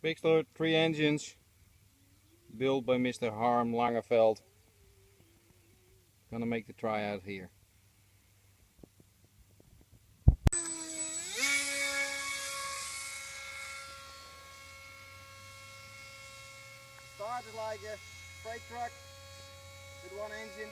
Bigster 3 engines built by Mr. Harm Langeveld. Gonna make the tryout here. Started like a freight truck with one engine.